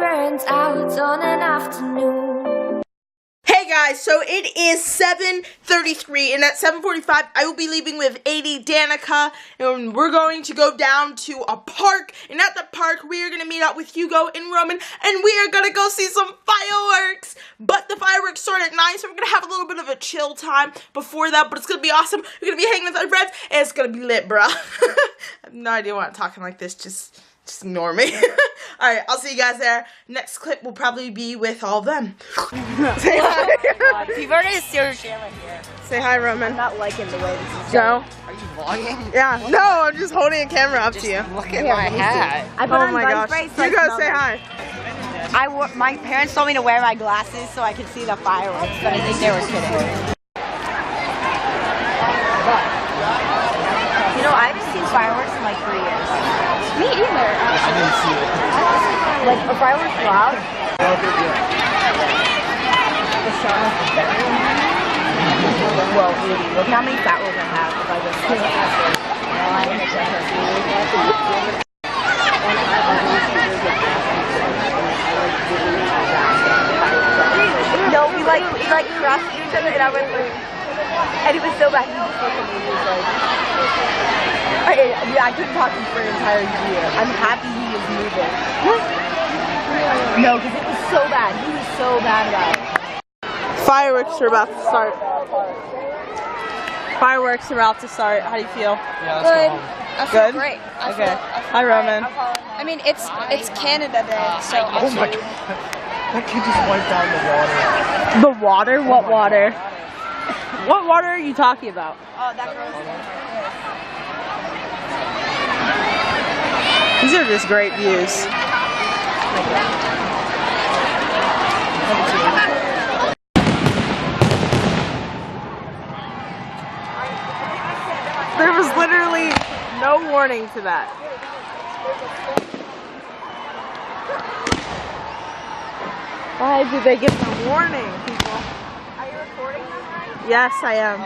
burns out on an afternoon. Hey guys, so it is 7:33 and at 7:45 I will be leaving with AD Danica and we're going to go down to a park, and at the park we are going to meet up with Hugo and Roman and we are going to go see some fireworks. But the fireworks start at 9, so we're going to have a little bit of a chill time before that, but it's going to be awesome. We're going to be hanging with our friends and it's going to be lit, bruh. I have no idea why I'm talking like this, just ignore me. Alright, I'll see you guys there. Next clip will probably be with all of them. Say hi. You've already steered your camera here. Say hi, Roman. I'm not liking the way this is going. Are you vlogging? Yeah, no, I'm just holding a camera up to you. Look at my hat. I put on my gosh. You go say hi. My parents told me to wear my glasses so I could see the fireworks, but I think they were kidding. You know, I haven't seen fireworks in like 3 years. Me either. I didn't see it. Like, a fireworks loud? Whoa, look how many fat rolls I have if I just No, we crossed each other and I went like, and it was so bad. He just looked at me and was like, I couldn't talk to him for an entire year. I'm happy he is moving. No, because it was so bad. He was so bad about it. Fireworks are about to start. Fireworks are about to start. How do you feel? Yeah, Good. I feel Good? great. Okay. Hi, Roman. I mean, it's Canada Day, so. Oh my god. That kid just wiped down the water. The water? What water? What water are you talking about? Oh, that girl's. These are just great views. There was literally no warning to that. Why did they give a warning, people? Are you recording them? Yes, I am.